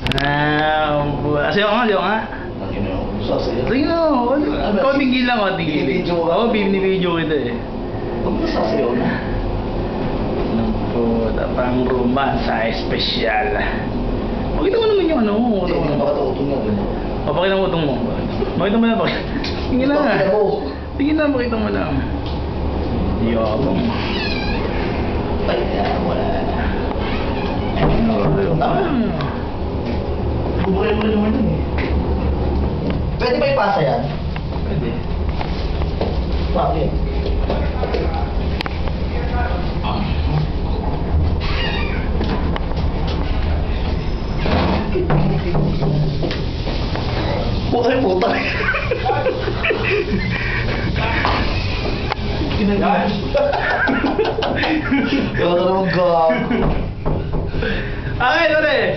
Sayo nga, sayo nga. Tingin mo, konting gila, konting gila. Oo, binibidyo kita eh. Huwag mo sasayaw na. Puta, pang romance, espesyal. Pakita mo naman yung ano mo. Hindi na makatutong nga. Pakita mo itong mo. Pakita mo na, pakita. Tingin lang ah. Tingin lang, pakita mo lang. Yabang. Ay, wala. Bubukin mo naman dun eh. Pwede ba ipasa yan? Pwede. Bakit? Bukan puta. Ginagawa. Kaya ka naman gago. Okay, ito rin.